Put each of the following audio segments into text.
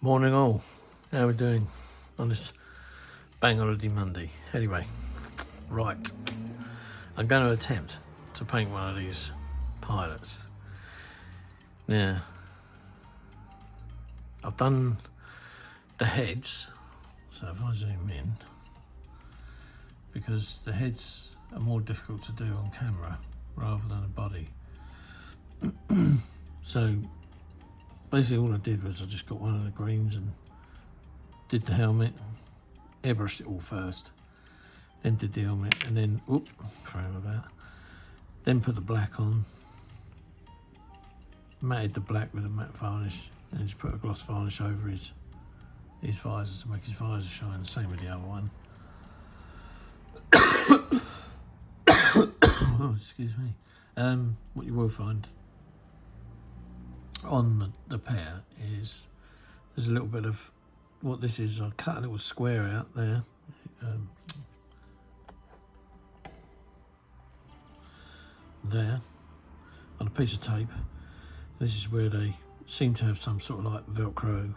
Morning all, how are we doing on this Bang Holiday Monday? Anyway, right, I'm going to attempt to paint one of these pilots. Now, I've done the heads, so if I zoom in, because the heads are more difficult to do on camera rather than a body. So basically all I did was I just got one of the greens and did the helmet, airbrushed it all first, then did the helmet, and then, frame about, then put the black on, matted the black with a matte varnish, and just put a gloss varnish over his visors to make his visor shine, the same with the other one. Oh, excuse me. What you will find on the pair is there's a little bit of what this is. I cut a little square out there, there on a piece of tape. This is where they seem to have some sort of like Velcro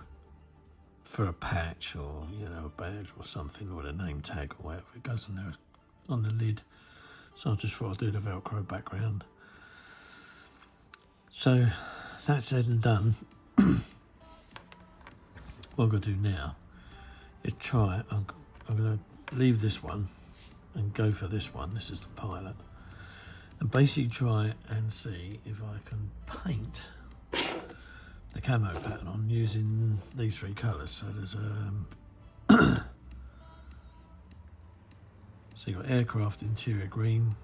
for a patch, or a badge or something, or a name tag or whatever. It goes on there on the lid. So I just thought I'd do the Velcro background. So that said and done, what I'm going to do now is try, I'm going to leave this one and go for this one. This is the pilot. And basically try and see if I can paint the camo pattern on using these three colours. So there's so you've got aircraft interior green,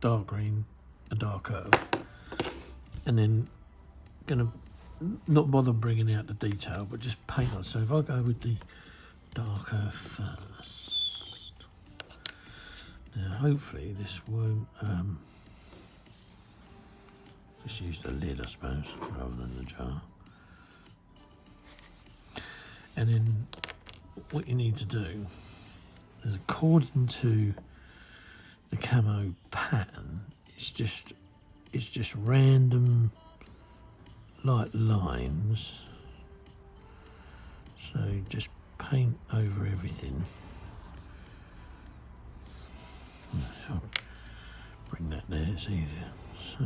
dark green, a dark earth. And then gonna not bother bringing out the detail, but just paint on. So if I go with the darker first, now hopefully this won't just use the lid, I suppose, rather than the jar. And then what you need to do is, according to the camo pattern, it's just random light lines. So just paint over everything. So bring that there, it's easier. So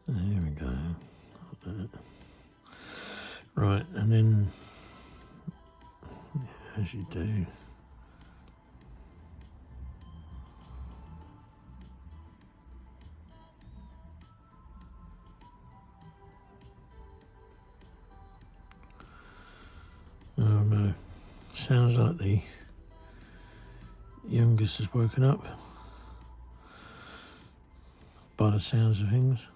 there we go. Right, and then as you do, oh no, sounds like the youngest has woken up by the sounds of things.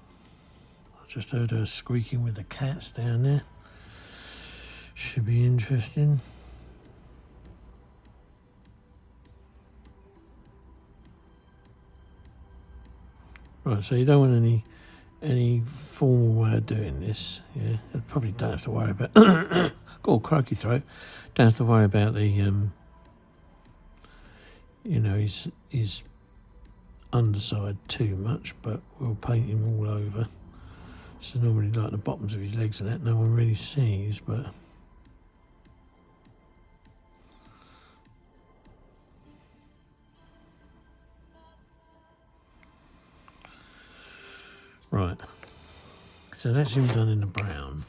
Just heard her squeaking with the cats down there. Should be interesting. Right, so you don't want any formal way of doing this. Yeah, you probably don't have to worry about got a croaky throat. Don't have to worry about the his underside too much, but we'll paint him all over. So normally like the bottoms of his legs and that no one really sees, but right. So that's him done in the brown.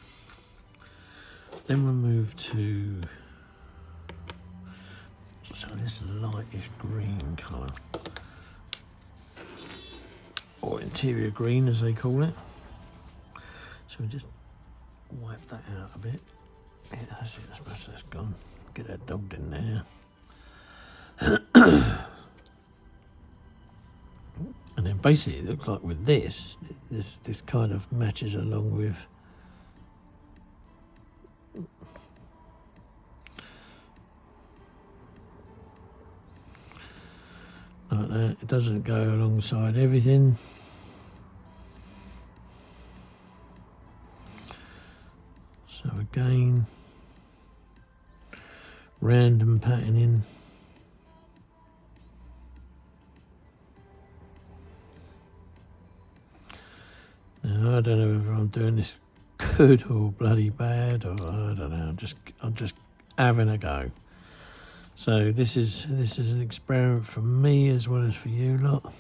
Then we'll move to, so this lightish green colour, or interior green as they call it. So we just wipe that out a bit. Yeah, that's it, I suppose that's gone. Get that dogged in there. And then basically it looks like with this kind of matches along with like that. It doesn't go alongside everything. So again, random patterning. Now I don't know whether I'm doing this good or bloody bad, or I don't know. I'm just having a go. So this is an experiment for me as well as for you lot.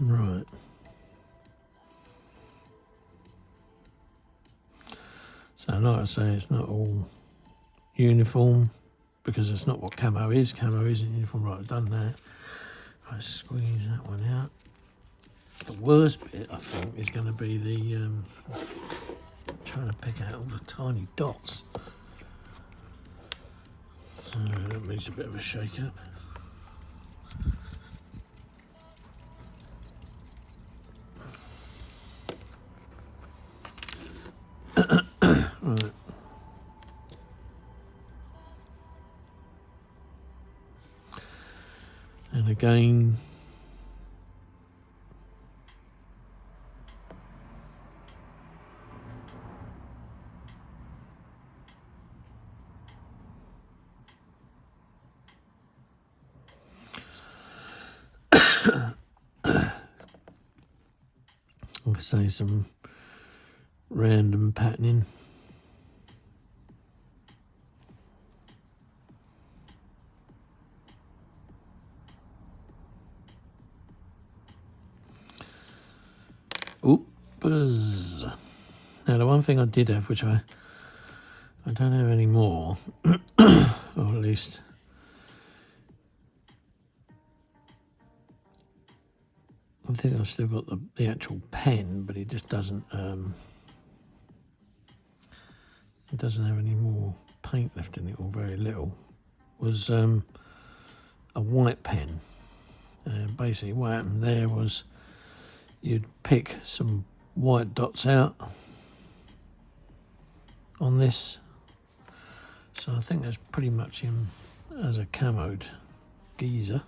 Right. So like I say, it's not all uniform because it's not what camo is. Camo isn't uniform. Right, I've done that. Right, squeeze that one out. The worst bit, I think, is going to be the trying to pick out all the tiny dots. So that needs a bit of a shake up. Right. And again, I'll say some random patterning. Oops. Now the one thing I did have, which I don't have anymore, or at least I think I've still got the actual pen, but it just doesn't it doesn't have any more paint left in it, or very little. Was a white pen. Basically what happened there was you'd pick some white dots out on this, so I think that's pretty much him as a camoed geezer.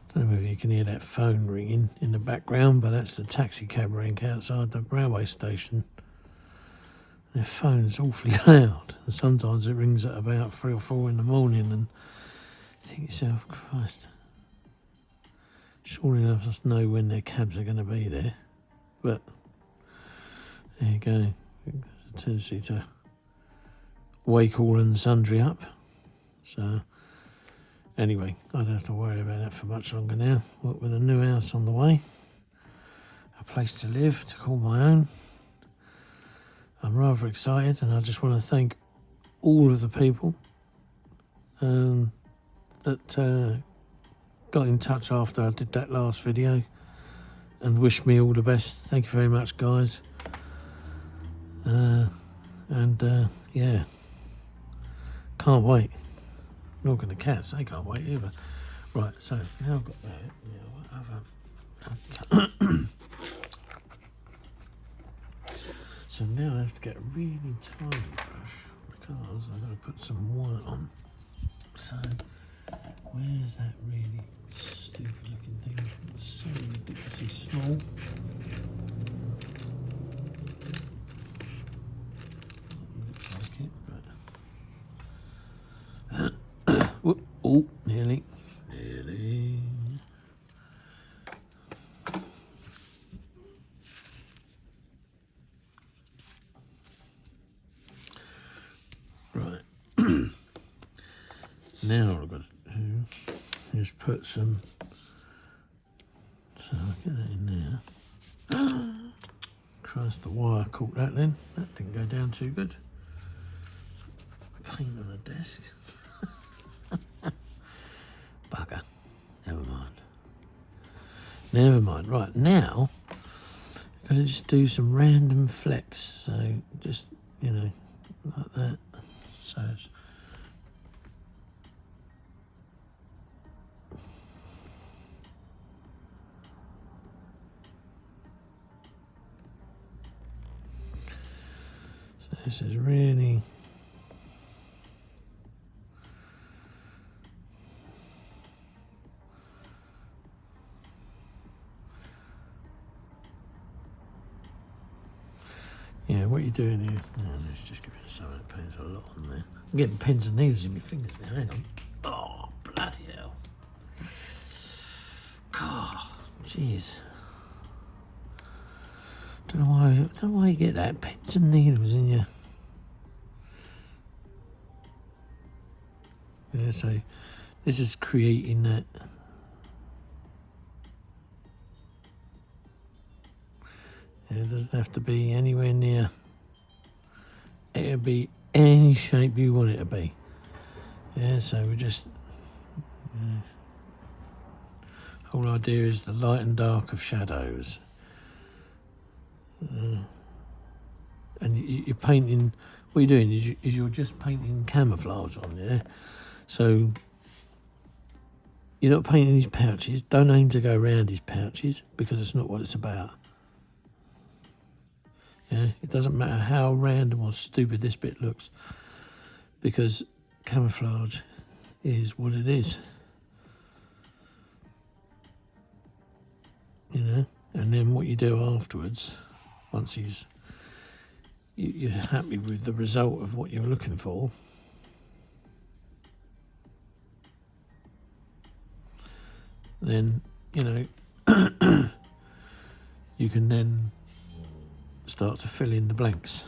I don't know if you can hear that phone ringing in the background, but that's the taxi cab rank outside the railway station. Their phone's awfully loud, and sometimes it rings at about 3 or 4 in the morning, and you think yourself, Christ, surely enough I know when their cabs are going to be there. But there you go. There's a tendency to wake all and sundry up. So anyway, I don't have to worry about that for much longer now. What with a new house on the way, a place to live, to call my own, I'm rather excited, and I just want to thank all of the people that got in touch after I did that last video and wished me all the best. Thank you very much, guys. Yeah, can't wait. Nor can the cats, they can't wait either. Right, so now I've got that. Yeah, what other? So now I have to get a really tiny brush because I'm going to put some white on. So where's that really stupid looking thing? It's so ridiculously small. Whoop, oh, nearly. Right. Now what I've got to do is put some, so I'll get that in there. Christ, the wire caught that then. That didn't go down too good. Paint on the desk. bugger. Never mind. Never mind. Right, now I'm going to just do some random flecks. So just, you know, like that. So it's this is really what you're doing here. No, let's just give it some of the pens a lot on there. I'm getting pins and needles in my fingers now. Hang on. Oh, bloody hell. God, jeez. Don't know why you get that. Pins and needles in you. Yeah, so this is creating that. Yeah, it doesn't have to be anywhere near. It'll be any shape you want it to be. Yeah, so we just. Whole idea is the light and dark of shadows. And you're painting. What you're doing is you're just painting camouflage on there. So you're not painting his pouches. Don't aim to go around his pouches because it's not what it's about. Yeah, it doesn't matter how random or stupid this bit looks because camouflage is what it is. You know, and then what you do afterwards, once you're happy with the result of what you're looking for, then, you know, you can then start to fill in the blanks.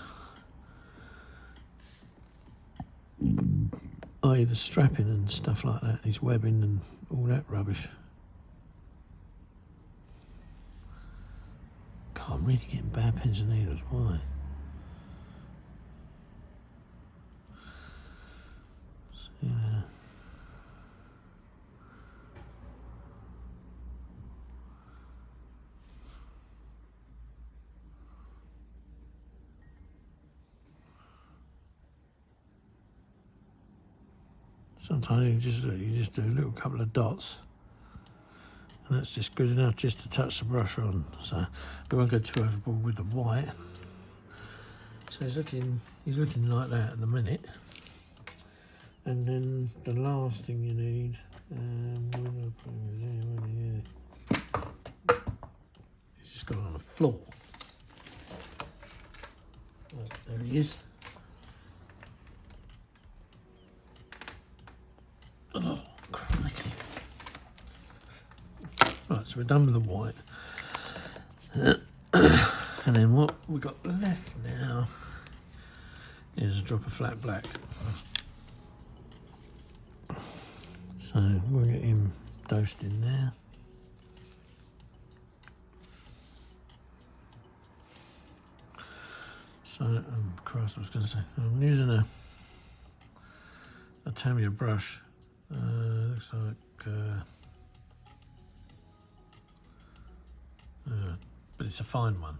I.e. the strapping and stuff like that, his webbing and all that rubbish. God, I'm really getting bad pins and needles, why? Yeah. Sometimes you just do a little couple of dots, and that's just good enough just to touch the brush on. So we won't go too overboard with the white. So he's looking like that at the minute. And then the last thing you need, he's just got it on the floor. Right, there he is. Oh, crikey. Right, so we're done with the white. And then what we've got left now is a drop of flat black. So we'll get him dosed in there. So, Christ, I was going to say, I'm using a Tamiya brush. Looks like, but it's a fine one.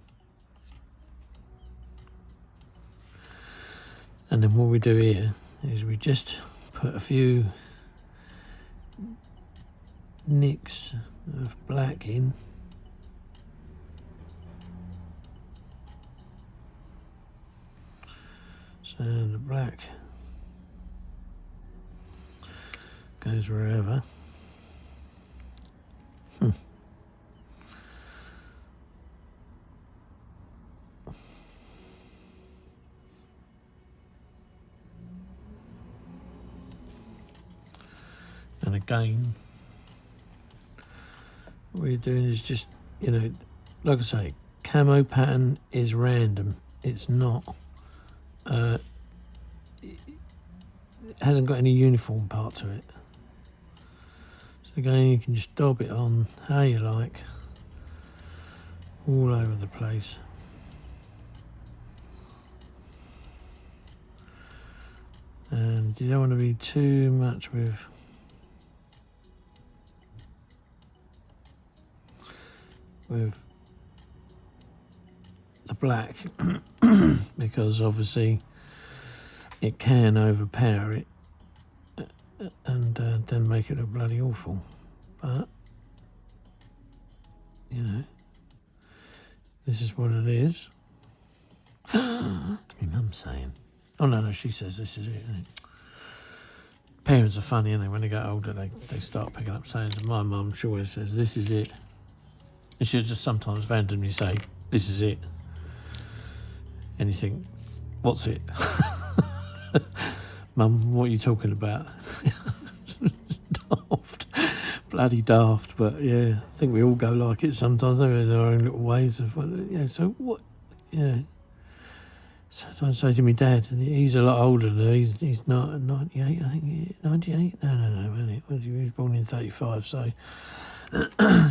And then what we do here is we just put a few nicks of black in. So the black goes wherever. And again, what you're doing is just, you know, like I say, camo pattern is random. It's not, it hasn't got any uniform part to it. So again, you can just daub it on how you like, all over the place. And you don't want to be too much with with the black because obviously it can overpower it and then make it look bloody awful. But you know, this is what it is. My mum's saying, oh no, she says this is it, isn't it? Parents are funny, aren't they? When they get older, they start picking up sayings. And my mum, she always says, this is it. And she'll just sometimes randomly say, this is it. And you think, what's it? Mum, what are you talking about? Daft. Bloody daft. But yeah, I think we all go like it sometimes, don't we, in our own little ways. Yeah, so what? Yeah. Sometimes I say to my dad, and he's a lot older than her, he's not 98, I think, 98? No, he was born in 35, so, yeah,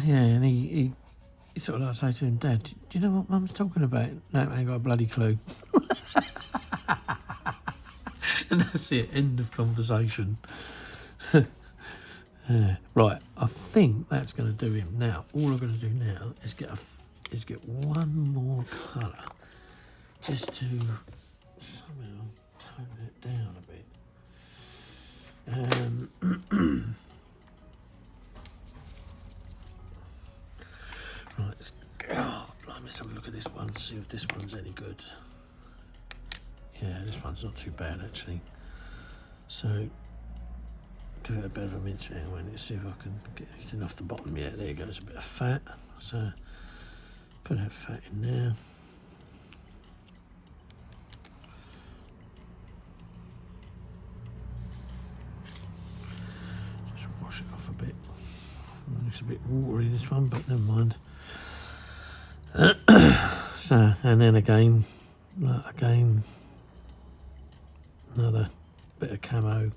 and he sort of like say to him, Dad, do you know what Mum's talking about? No, I ain't got a bloody clue. And that's it, end of conversation. Right, I think that's going to do him. Now, all I've got to do now is get one more colour. Just to somehow tone that down a bit. Right, let's have a look at this one, see if this one's any good. Yeah, this one's not too bad actually. So, give it a bit of a mince here, let's see if I can get anything off the bottom. Yeah, there goes a bit of fat. So, put that fat in there. Wash it off a bit. Looks a bit watery this one, but never mind. So, and then again, another bit of camo.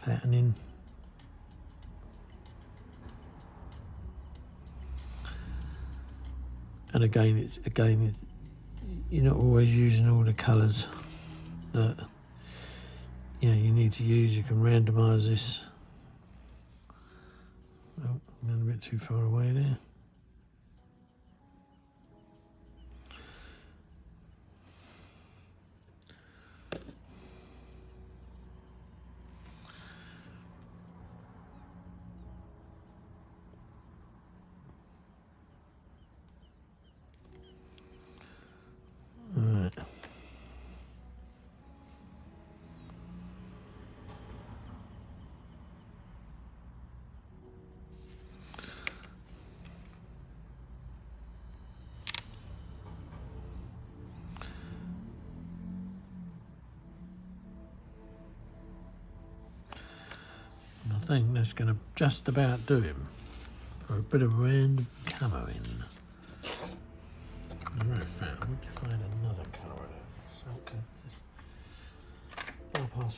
Patterning. And again, you're not always using all the colours that you need to use. You can randomise this. Oh, I'm going a bit too far away there. Right. I think that's going to just about do him for a bit of random camo in. Right, fat. Would you find another colour? So, just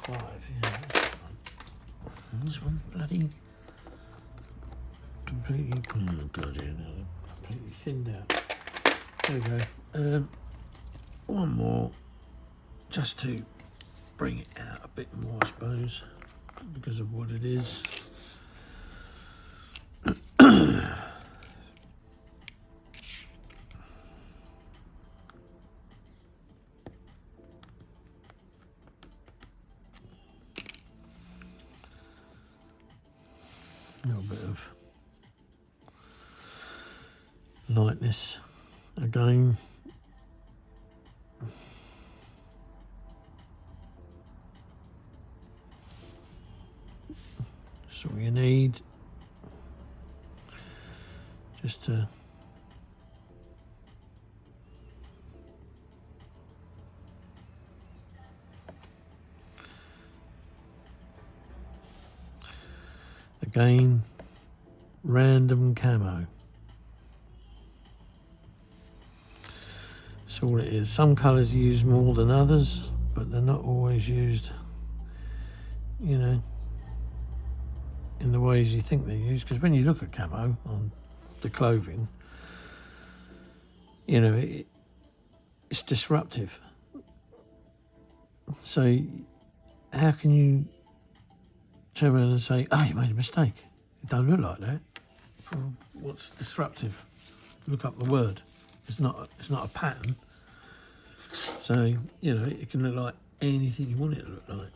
5:30. Yeah, this one bloody completely. Oh god, yeah, no, completely thinned out. There we go. One more, just to bring it out a bit more, I suppose, because of what it is. A little bit of lightness again. That's all you need. Just to again, random camo. That's all it is. Some colours are used more than others, but they're not always used, in the ways you think they're used. Because when you look at camo on the clothing, it's disruptive. So how can you turn around and say, oh, you made a mistake. It don't look like that. What's disruptive? Look up the word. It's not a pattern. So, you know, it can look like anything you want it to look like.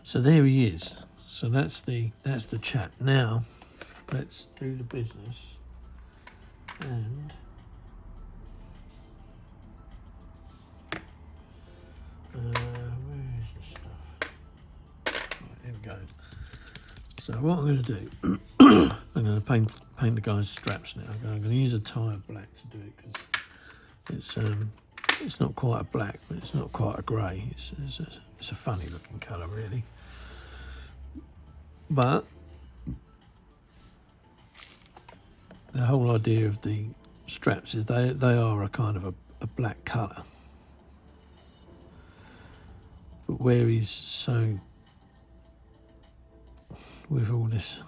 So there he is. So that's the chat. Now, let's do the business. And where is this stuff? Right, here we go. So what I'm going to do, I'm going to paint the guy's straps now. I'm going to use a tie of black to do it because it's not quite a black, but it's not quite a grey. It's a funny looking colour, really. But the whole idea of the straps is they are a kind of a black colour. But where he's so with all this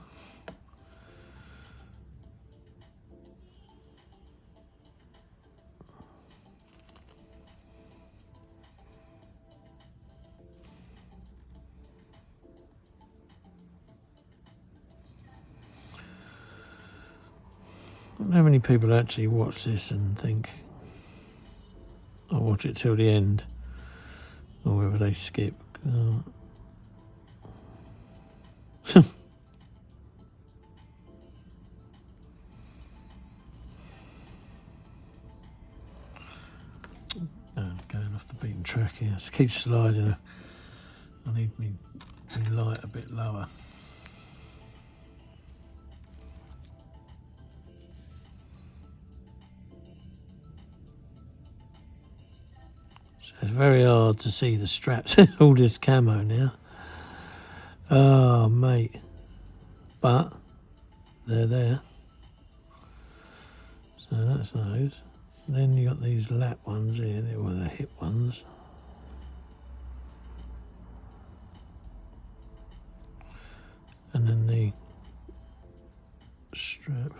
I don't know how many people actually watch this and think I'll watch it till the end, or whether they skip. Going off the beaten track here. Just keep sliding. I need me light a bit lower. So it's very hard to see the straps. All this camo now. Oh, mate. But they're there. So that's those. Then you got these lap ones here, they were the hip ones. And then the strap.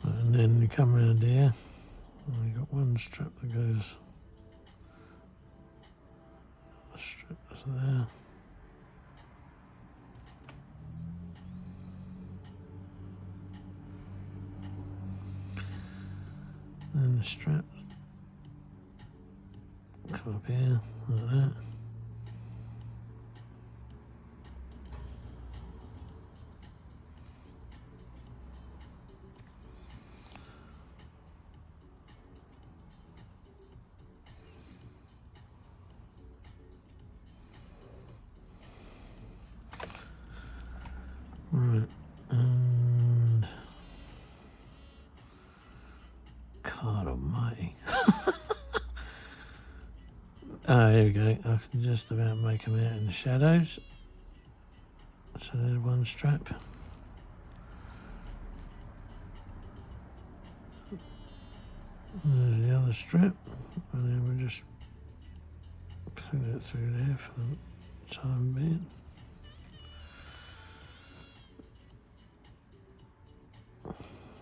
And then you come around here, and you got one strap that goes, a strap that's there. And the strap come up here, like that. Right, and God almighty. Oh, here we go. I can just about make them out in the shadows. So there's one strap. There's the other strap. And then we'll just put it through there for the time being.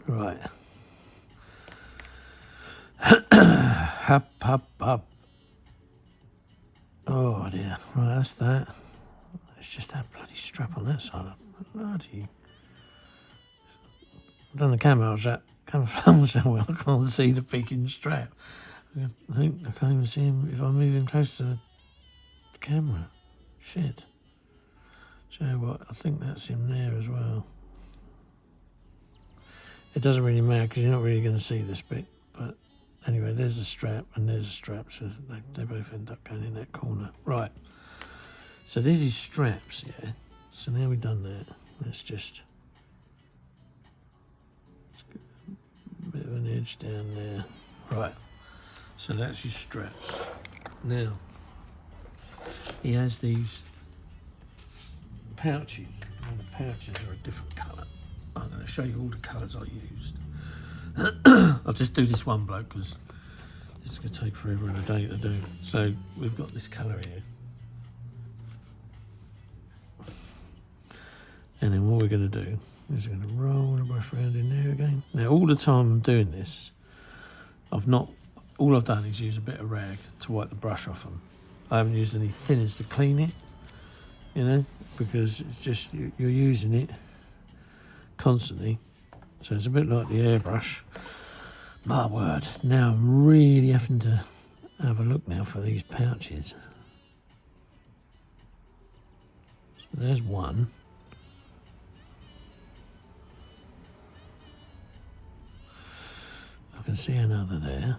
Right. Up, up, up. Oh dear. Right, that's that. It's just that bloody strap on that side. Bloody. I've done the cameras that well. I can't see the peaking strap. I think I can't even see him if I'm moving close to the camera. Shit. Do you know what? I think that's him there as well. It doesn't really matter because you're not really going to see this bit, but anyway, there's a strap and there's a strap, so they both end up going in that corner. Right, so there's his straps, yeah. So now we've done that, let's get a bit of an edge down there. Right, so that's his straps. Now, he has these pouches, and the pouches are a different colour. I'm going to show you all the colours I used. I'll just do this one bloke because It's going to take forever and a day to do. So we've got this colour here. And then what we're going to do is we're going to roll the brush around in there again. Now all the time I'm doing this, all I've done is use a bit of rag to wipe the brush off them. I haven't used any thinners to clean it, you know, because it's just, you're using it constantly. So it's a bit like the airbrush. My word, now I'm really having to have a look now for these pouches. So there's one. I can see another there.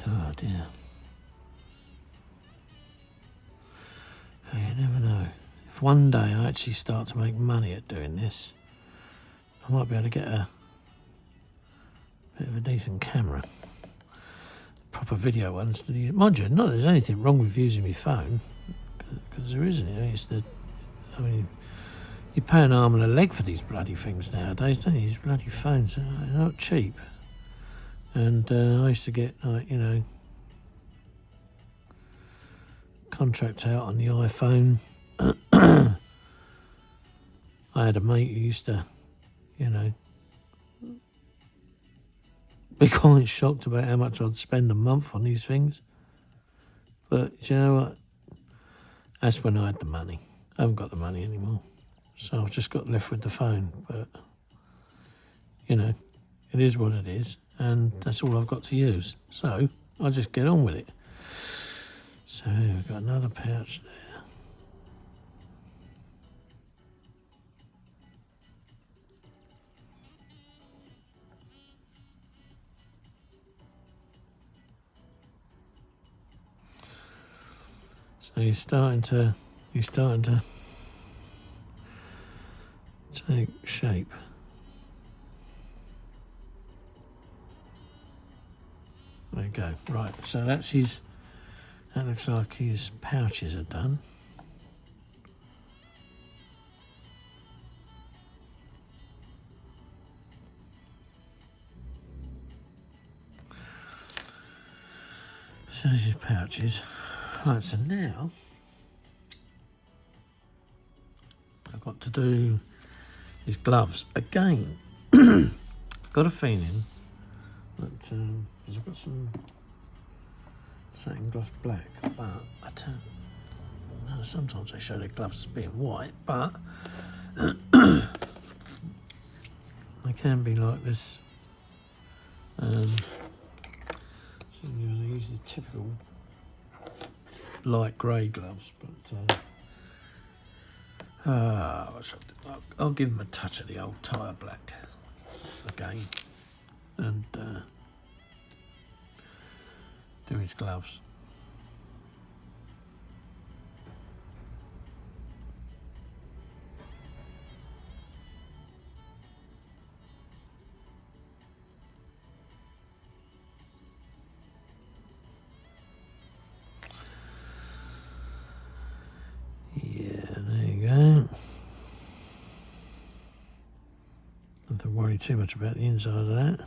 Oh dear. Oh, you never know. If one day I actually start to make money at doing this, I might be able to get a bit of a decent camera. Proper video ones to use. Mind you, not that there's anything wrong with using my phone, because there isn't. I mean, you pay an arm and a leg for these bloody things nowadays, don't you? These bloody phones, they're not cheap. And I used to get, like, you know, contracts out on the iPhone. I had a mate who used to, you know, be quite shocked about how much I'd spend a month on these things. But you know what? That's when I had the money. I haven't got the money anymore. So I've just got left with the phone. But, you know, it is what it is. And that's all I've got to use. So I'll just get on with it. So we've got another pouch there. So you're starting to take shape. There you go. Right, so that's his. That looks like his pouches are done. So there's his pouches. Right, so now I've got to do his gloves again. Got a feeling that because I've got some satin gloss black, but I don't know, sometimes they show their gloves as being white, but they can be like this. So you know, they use the typical light grey gloves, but I'll give them a touch of the old tyre black again and do his gloves. Yeah, there you go. Don't have to worry too much about the inside of that.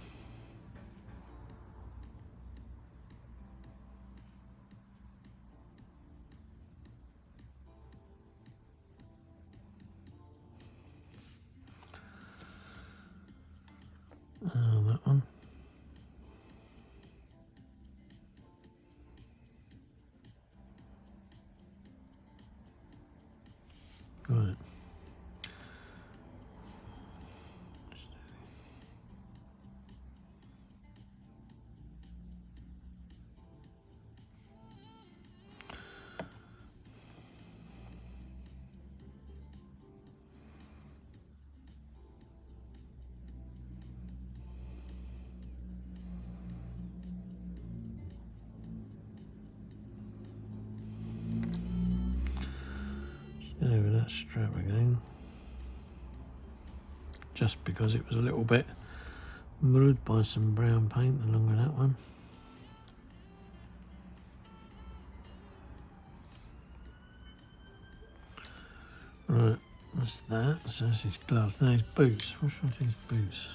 That one. Right. Over that strap again, just because it was a little bit muddied by some brown paint along with that one. Right, That's that. So that's his gloves. Now his boots. What should I do his boots?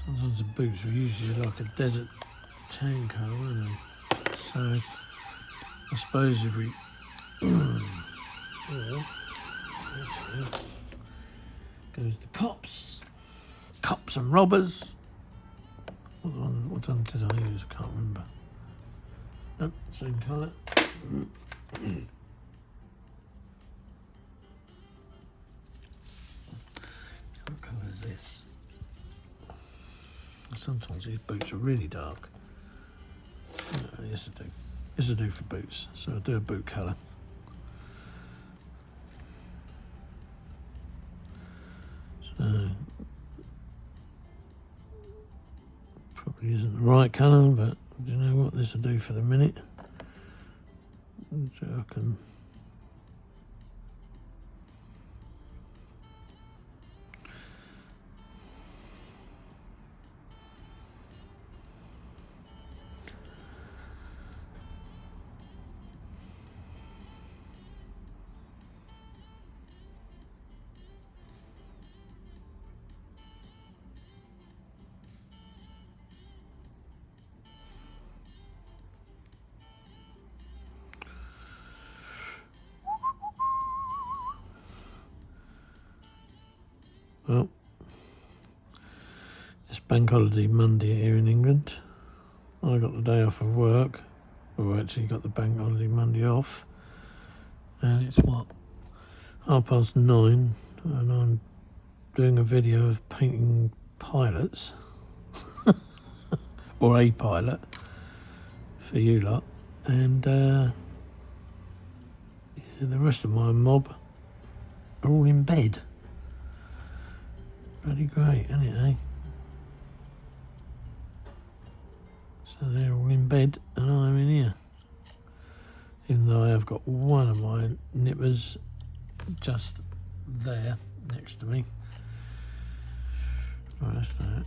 Sometimes the boots are usually like a desert tan colour, aren't they? So I suppose if we actually goes the cops and robbers. What one did I use? I can't remember. Nope, same colour. What colour is this? Sometimes these boots are really dark. Yes, I do. Yes, I do for boots. So I'll do a boot colour. So probably isn't the right colour, but do you know what this will do for the minute? So I can. Well, it's bank holiday Monday here in England. I got the day off of work. Well, actually got the bank holiday Monday off. And it's what? 9:30, and I'm doing a video of painting pilots. Or a pilot for you lot. And yeah, the rest of my mob are all in bed. Bloody great, isn't it, eh? So they're all in bed and I'm in here. Even though I have got one of my nippers just there next to me. Right, that's that.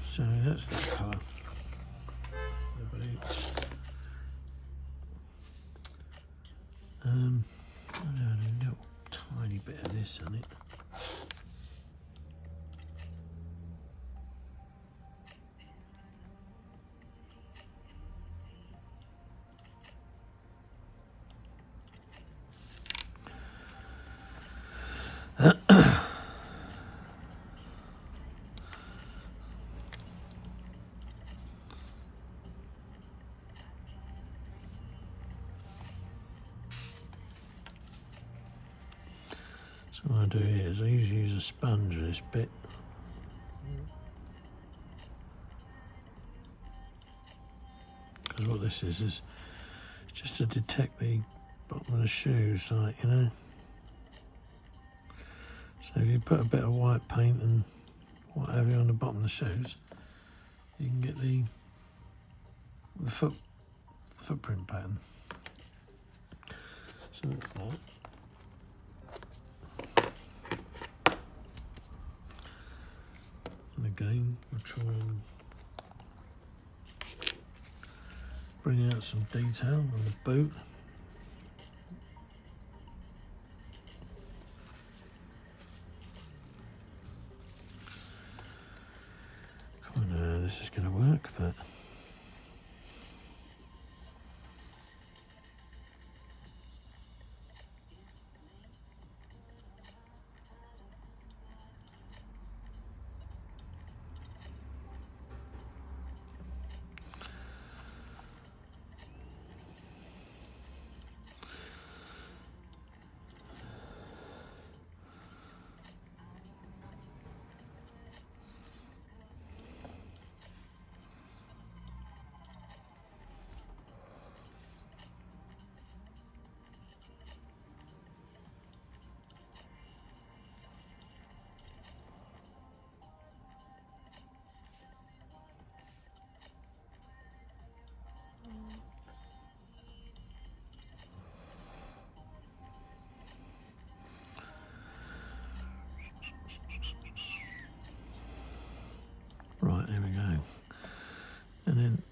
So that's that colour. I have a little tiny bit of this on it. So what I do here is I usually use a sponge for this bit. Because what this is just to detect the bottom of the shoes, like, you know. So if you put a bit of white paint and what have you on the bottom of the shoes, you can get the footprint pattern. So that's that. And again, we'll try and bring out some detail on the boot. Come on, this is going to work, but right, there we go. And then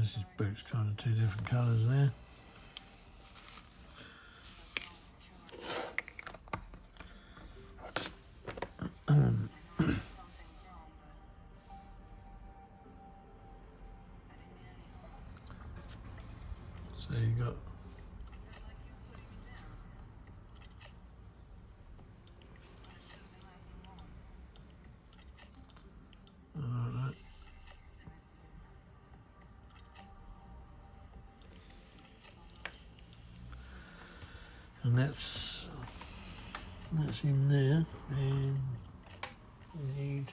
There's his boots, kind of two different colours there. So you got alright. And that's in there, and we need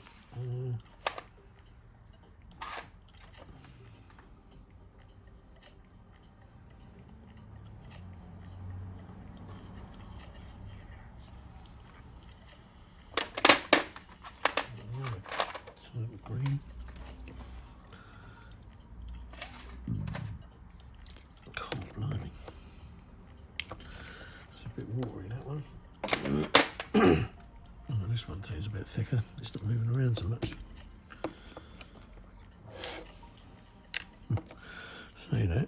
green. God, blimey. It's a bit watery, that one. Oh, this one too is a bit thicker. It's not moving around so much. Say that.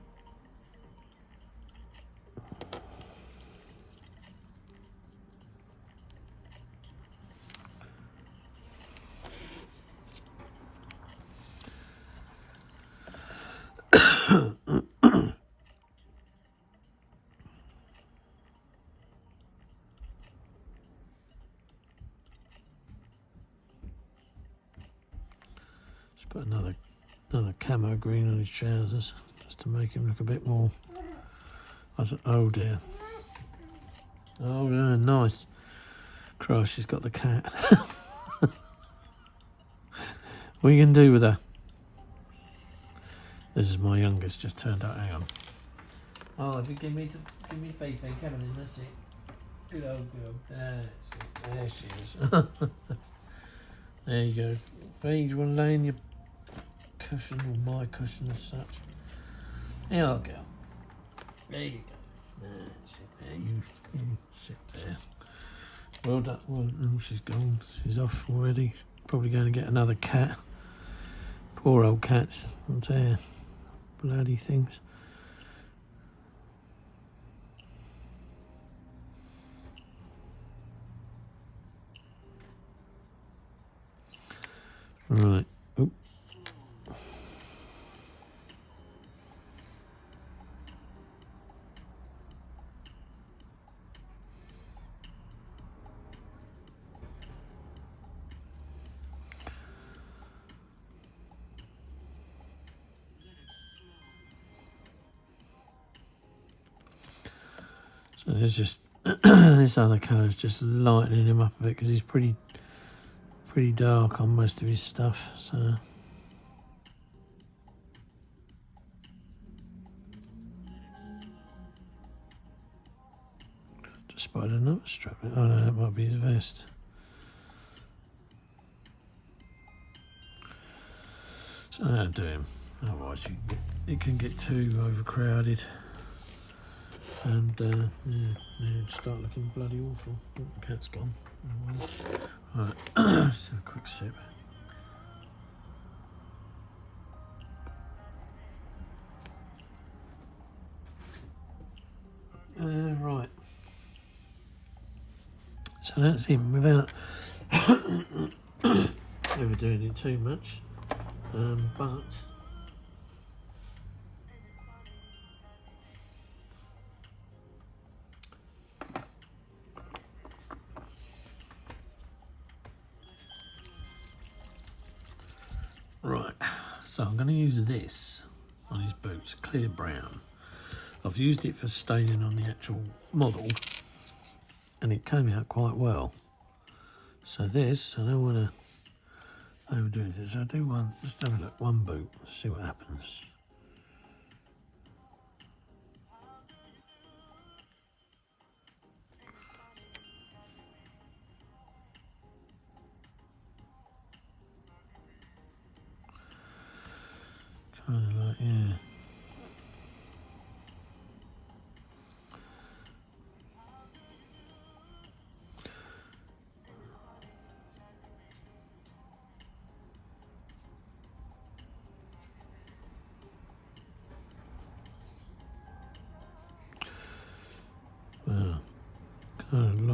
Put another camo green on his trousers just to make him look a bit more. Oh dear. Oh yeah, nice. Christ, she's got the cat. What are you gonna do with her? This is my youngest, just turned out. Hang on. Oh, if you give me Fifi, come on in, that's it. Good old girl. That's it. There she is. There you go. Fee, do you want to lay in your cushion, or my cushion as such? Here I go. There you go. That's it. There you sit there. Well done. Well, oh, she's gone. She's off already. Probably going to get another cat. Poor old cats. I'll tell you. Bloody things. Right. Oop. So there's just this other colour is just lightening him up a bit because he's pretty dark on most of his stuff. So just spotted another strap. Oh no, that might be his vest. So that'll do him. Otherwise, it can get too overcrowded. And yeah, it'd start looking bloody awful. Oh, the cat's gone. Right, just have a quick sip. Right. So that's him without overdoing it too much. But right, so I'm going to use this on his boots, clear brown. I've used it for staining on the actual model, and it came out quite well. So this, I don't want to overdo this. So I do one, just have a look, one boot, see what happens. Kind of like, yeah.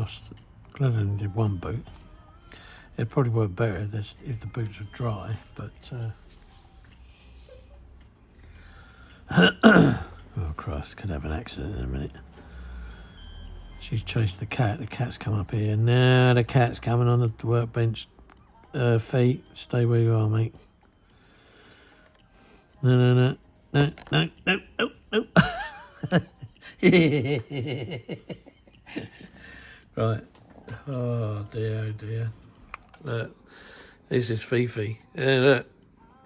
lost. Glad I only did one boot. It'd probably work better if the boots were dry, but oh Christ, could have an accident in a minute. She's chased the cat. The cat's come up here. Now the cat's coming on the workbench. Feet, stay where you are, mate. No. Right. Oh dear. Look, this is Fifi. Yeah, look.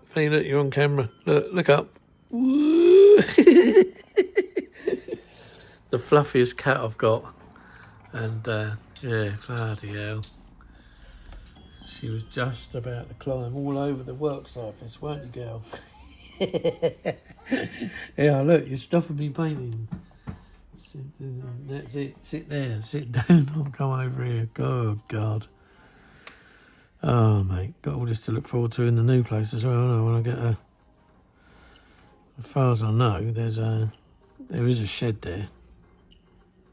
Fifi, look, you're on camera. Look up. Woo. The fluffiest cat I've got. And yeah, bloody hell. She was just about to climb all over the work surface, weren't you, girl? Yeah, look, you're stopping me painting. That's it. Sit there. Sit down. I'll come over here. Oh, God. Oh, mate. Got all this to look forward to in the new place as well. I when I get a... As far as I know, there is a shed there.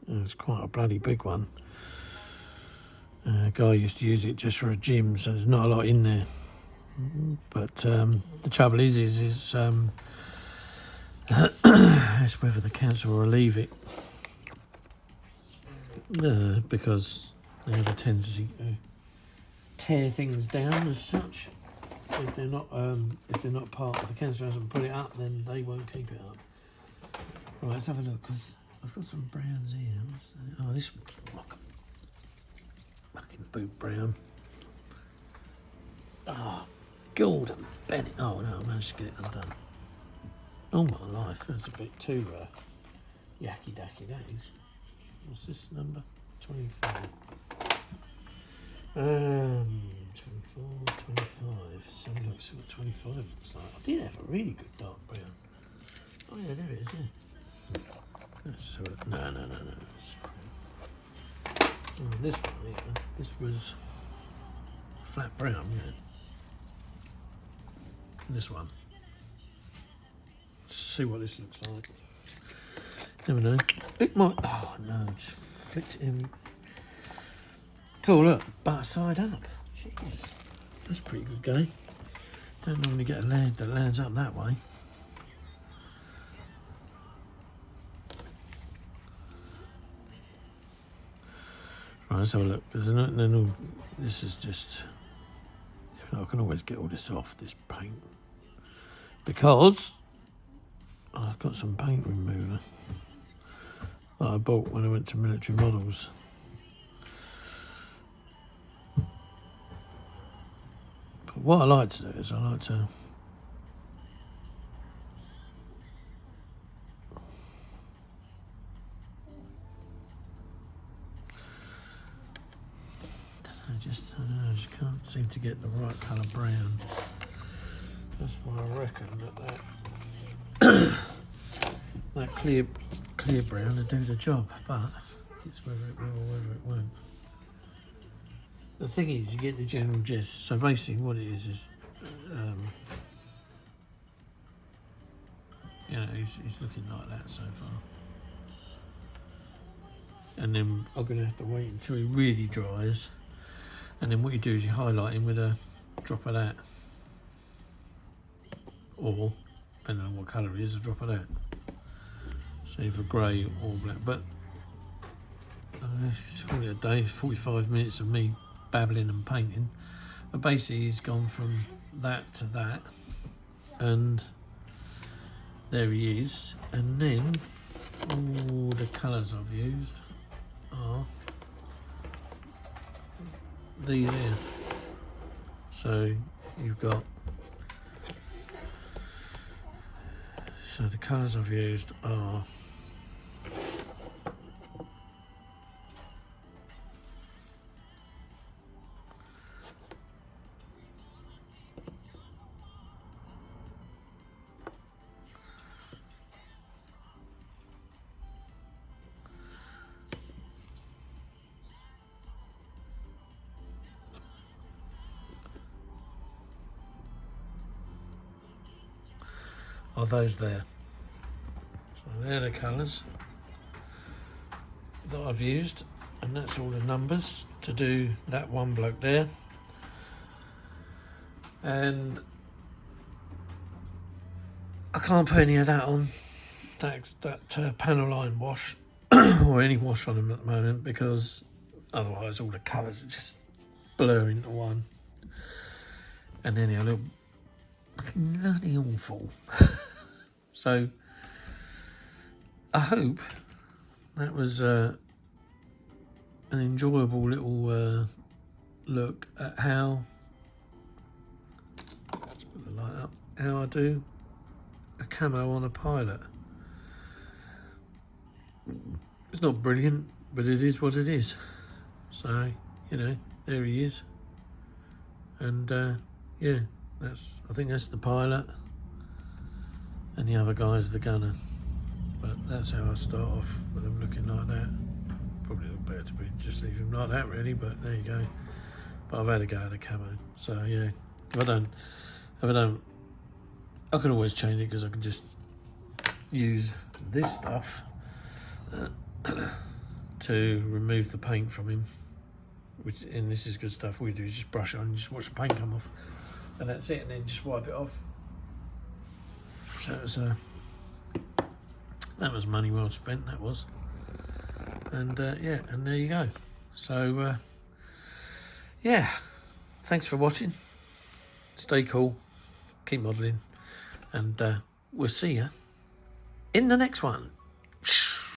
It's quite a bloody big one. A guy used to use it just for a gym, so there's not a lot in there. But the trouble is it's whether the council will leave it, because they have a tendency to tear things down as such. If they're not part of the council hasn't put it up, then they won't keep it up. Right, let's have a look, because I've got some browns here. Oh, this one's fucking boot brown. Oh, Gordon Bennett. Oh no, I managed to get it undone. Oh my life, that's a bit too yacky dacky, that is. What's this number? 24. 24, 25. So look, see what 25 looks like. I did have a really good dark brown. Oh yeah, there it is, yeah. Let's just have a look. No. Oh, this one here, this was flat brown, yeah. This one. Let's see what this looks like. Never know. It might. Oh no, just flicked it in. Cool, look, butter side up. Jesus, that's a pretty good game. Don't normally get a land that lands up that way. Right, let's have a look. Because this is just. I can always get all this off, this paint, because I've got some paint remover that I bought when I went to Military Models. But what I like to do is I like to I just can't seem to get the right colour brown. That's why I reckon that that clear brown will do the job, but it's whether it will or whether it won't. The thing is, you get the general gist. So basically what it is you know, he's looking like that so far. And then I'm going to have to wait until he really dries. And then what you do is you highlight him with a drop of that. Or, depending on what colour he is, a drop of that. So either grey or black. But it's only a day, 45 minutes of me babbling and painting. But basically he's gone from that to that. And there he is. And then all the colours I've used are these here. So you've got, so the colours I've used are those there. So they're the colours that I've used, and that's all the numbers to do that one bloke there. And I can't put any of that on, that panel line wash, or any wash on them at the moment, because otherwise all the colours are just blur into one. And then they'll look bloody awful. So I hope that was an enjoyable little look at how, let's put the light up, how I do a camo on a pilot. It's not brilliant, but it is what it is. So, you know, there he is. And yeah, I think that's the pilot, and the other guy's the gunner. But that's how I start off with them looking like that. Probably look better to be just leave him like that, really. But there you go. But I've had a go at the camo. So yeah, if I don't, I can always change it, because I can just use this stuff to remove the paint from him. And this is good stuff. All you do is just brush it on and just watch the paint come off, and that's it. And then just wipe it off. So it was that was money well spent, that was. And yeah, and there you go. So yeah, thanks for watching. Stay cool, keep modelling, and we'll see you in the next one.